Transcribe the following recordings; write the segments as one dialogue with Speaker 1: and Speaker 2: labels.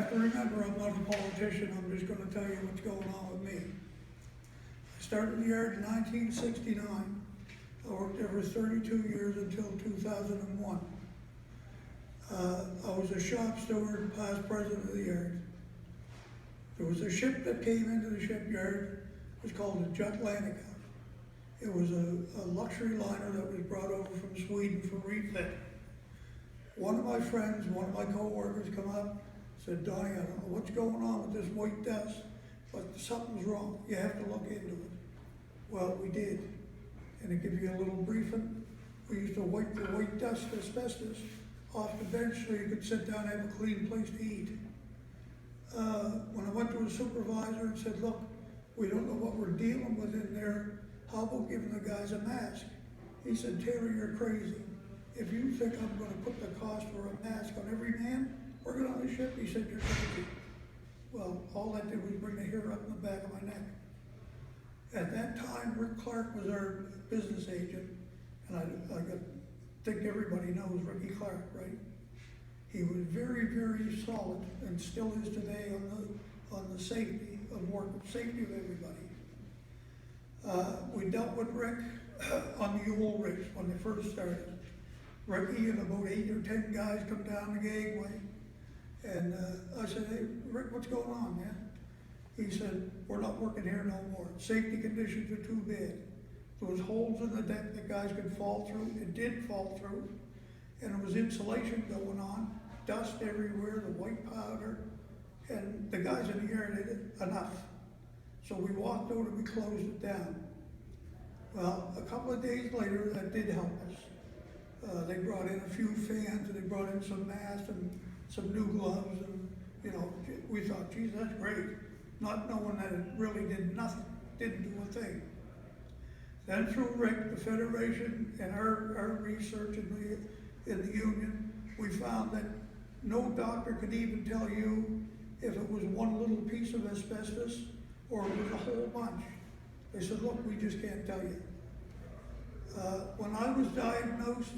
Speaker 1: have to remember, I'm not a politician, I'm just gonna tell you what's going on with me. I started the yard in 1969. I worked there for 32 years until 2001. I was a shop steward, past president of the yard. There was a ship that came into the shipyard, it was called the Jutlantica. It was a luxury liner that was brought over from Sweden for refit. One of my friends, one of my co-workers come up, said, Donnie, I don't know what's going on with this white dust, but something's wrong. You have to look into it. Well, we did. And to give you a little briefing, we used to wipe the white dust, asbestos, off the bench so you could sit down and have a clean place to eat. When I went to a supervisor and said, look, we don't know what we're dealing with in there, how about giving the guys a mask? He said, Taylor, you're crazy. If you think I'm gonna put the cost for a mask on every man working on the ship, he said, you're crazy. Well, all that did was bring the hair up in the back of my neck. At that time, Rick Clark was our business agent, and I think everybody knows Ricky Clark, right? He was very, very solid, and still is today on the safety of work, safety of everybody. We dealt with Rick on the Yule rigs when they first started. Ricky and about 8 or 10 guys come down the gangway, and I said, hey, Rick, what's going on, man? He said, we're not working here no more. Safety conditions are too bad. There was holes in the deck that guys could fall through. It did fall through, and there was insulation going on, dust everywhere, the white powder, and the guys in the yard had enough. So we walked over and we closed it down. Well, a couple of days later, that did help us. They brought in a few fans, and they brought in some masks and some new gloves, and you know, we thought, geez, that's great. Not knowing that it really did nothing, didn't do a thing. Then through Rick, the Federation, and our research in the union, we found that no doctor could even tell you if it was one little piece of asbestos or it was a whole bunch. They said, look, we just can't tell you. When I was diagnosed,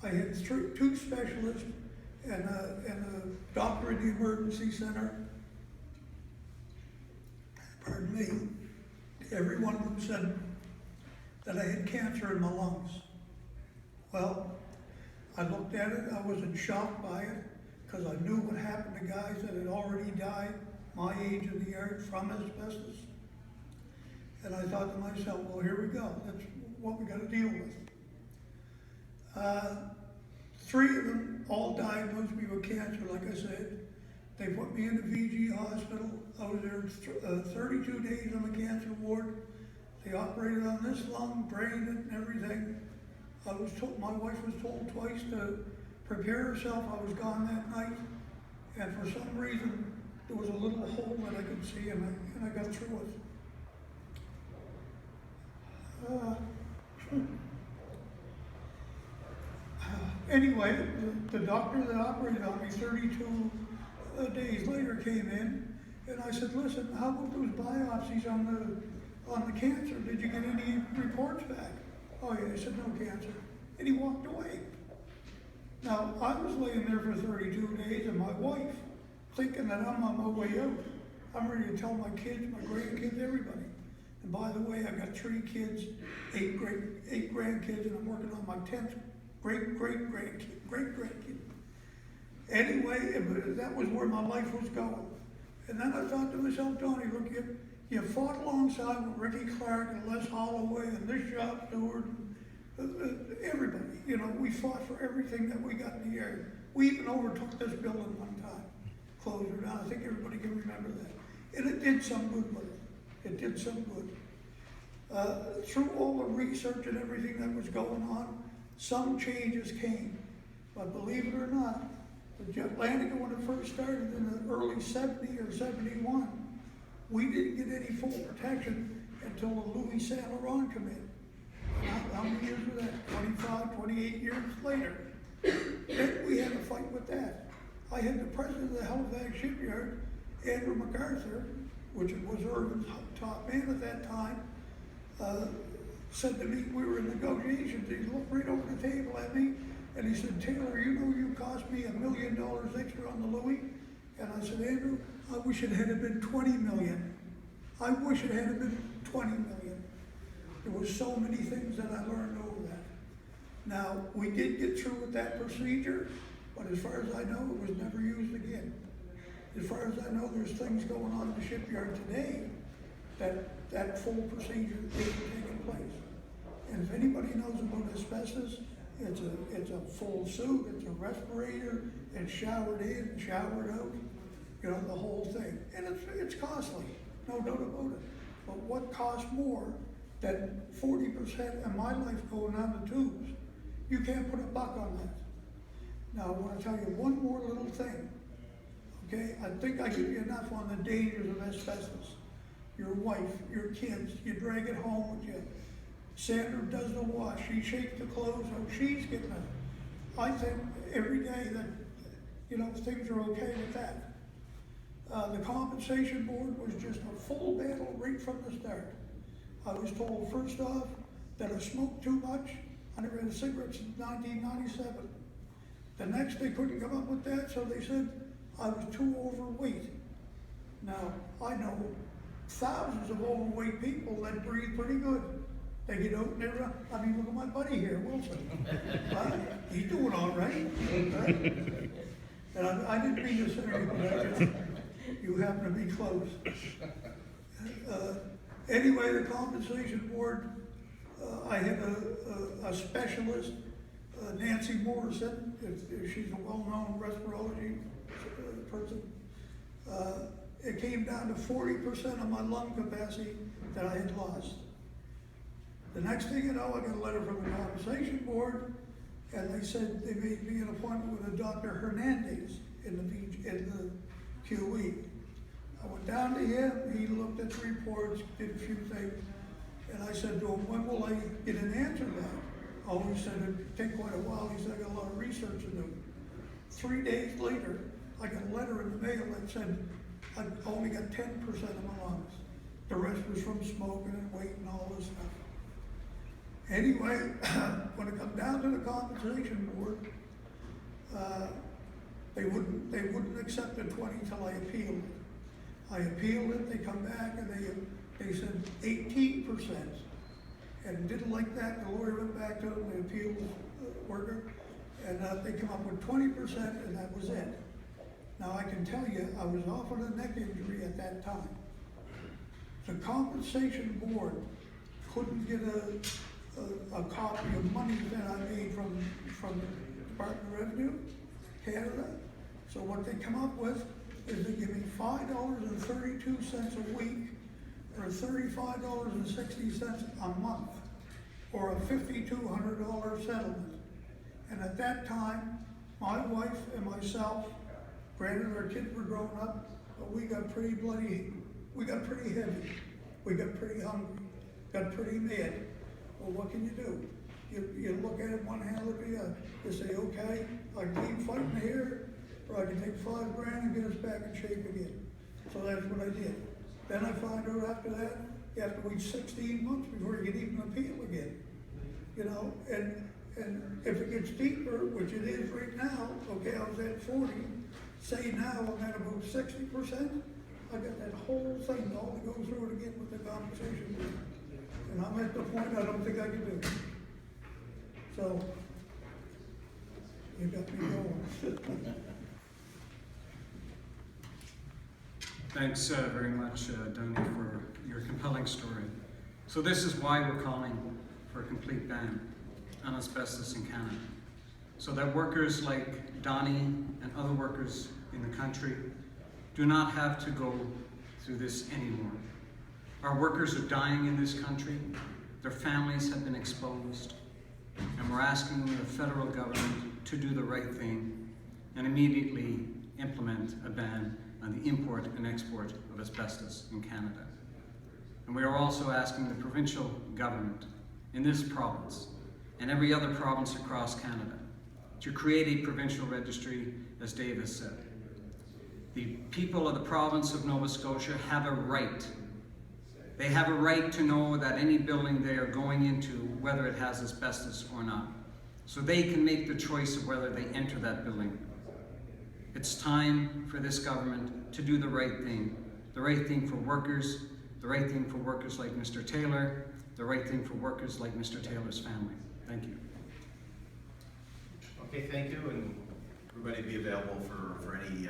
Speaker 1: I had two specialists and a doctor in the emergency center. Pardon me. Every one of them said that I had cancer in my lungs. Well, I looked at it, I wasn't shocked by it, because I knew what happened to guys that had already died my age in the yard from asbestos. And I thought to myself, well, here we go, that's what we got to deal with. 3 of them all diagnosed me with cancer, like I said. They put me in the VG hospital. I was there 32 days on the cancer ward. They operated on this lung, drained it and everything. I was told, my wife was told twice to prepare herself. I was gone that night. And for some reason, there was a little hole that I could see, and I got through it. Anyway, the doctor that operated on me 32 days later came in, and I said, listen, how about those biopsies on the cancer? Did you get any reports back? Oh yeah, I said, no cancer. And he walked away. Now, I was laying there for 32 days, and my wife, thinking that I'm on my way out. I'm ready to tell my kids, my grandkids, everybody. And by the way, I got 3 kids, 8 grandkids, and I'm working on my 10th great-grandkid. Anyway, that was where my life was going. And then I thought to myself, Donnie, look, you fought alongside with Ricky Clark and Les Holloway and this shop steward, everybody. You know, we fought for everything that we got in the yard. We even overtook this building one time, closed her down. I think everybody can remember that. And it did some good with it. It did some good. Through all the research and everything that was going on, some changes came. But believe it or not, the Jutlantica, when it first started in the early 70 or 71, we didn't get any full protection until the Louis Saint Laurent come in. How many years was that? 25, 28 years later. Then we had to fight with that. I had the president of the Halifax Shipyard, Andrew MacArthur, which was Irvin's top man at that time, said to me, we were in negotiations, he looked right over the table at me, and he said, Taylor, you know you cost me $1 million extra on the Louis? And I said, Andrew, I wish it had been 20 million. I wish it had been 20 million. There was so many things that I learned over that. Now, we did get through with that procedure, but as far as I know, it was never used again. As far as I know, there's things going on in the shipyard today that full procedure isn't taking place. And if anybody knows about asbestos, it's a full suit, it's a respirator, it's showered in, showered out, you know, the whole thing. And it's costly, no doubt about it. But what costs more than 40% of my life going down the tubes? You can't put a buck on that. Now, I want to tell you one more little thing. Okay, I think I give you enough on the dangers of asbestos. Your wife, your kids, you drag it home with you. Sandra does the wash, she shakes the clothes, oh, she's getting it. I think every day that, you know, things are okay with that. The compensation board was just a full battle right from the start. I was told first off that I smoked too much. I never had a cigarette since 1997. The next, they couldn't come up with that, so they said I was too overweight. Now, I know thousands of overweight people that breathe pretty good. They get out and they're, I mean, look at my buddy here, Wilson. He's doing all right. And I didn't mean to say anything, you happen to be close. Anyway, the compensation board, I had a specialist, Nancy Morrison, she's a well-known respirology person. It came down to 40% of my lung capacity that I had lost. The next thing you know, I got a letter from the compensation board, and they said they made me an appointment with a Dr. Hernandez in the QE. I went down to him, he looked at the reports, did a few things, and I said to him, when will I get an answer back? Oh, he said it'd take quite a while. He said, I got a lot of research to do. 3 days later, I got a letter in the mail that said I only got 10% of my lungs. The rest was from smoking and weight and all this stuff. Anyway, when it comes down to the compensation board, they wouldn't accept the 20 until I appealed it. I appealed it, they come back and they said 18%. And didn't like that, the lawyer went back to them, the appeals worker, and they come up with 20% and that was it. Now I can tell you, I was off with a neck injury at that time. The compensation board couldn't get a copy of money that I made from the Department of Revenue, Canada. So what they come up with is they give me $5.32 a week, or $35.60 a month, or a $5,200 settlement. And at that time, my wife and myself, granted our kids were growing up, but we got pretty heavy, we got pretty hungry, got pretty mad. Well, what can you do? You look at it one hand, look at the other. You say, okay, I can keep fighting here, or I can take $5 grand and get us back in shape again. So that's what I did. Then I found out after that, you have to wait 16 months before you can even appeal again. You know, and if it gets deeper, which it is right now, okay, I was at 40, say now I'm at about 60%, I got that whole thing all to go through it again with the compensation. And I'm at the point I don't think I can do it. So, you got me going.
Speaker 2: Thanks very much, Donnie, for your compelling story. So this is why we're calling for a complete ban on asbestos in Canada, so that workers like Donnie and other workers in the country do not have to go through this anymore. Our workers are dying in this country, their families have been exposed, and we're asking the federal government to do the right thing and immediately implement a ban on the import and export of asbestos in Canada. And we are also asking the provincial government in this province and every other province across Canada to create a provincial registry, as Dave has said. The people of the province of Nova Scotia have a right. They have a right to know that any building they are going into, whether it has asbestos or not, so they can make the choice of whether they enter that building. It's time for this government to do the right thing for workers, the right thing for workers like Mr. Taylor, the right thing for workers like Mr. Taylor's family. Thank you.
Speaker 3: Okay, thank you, and everybody be available for any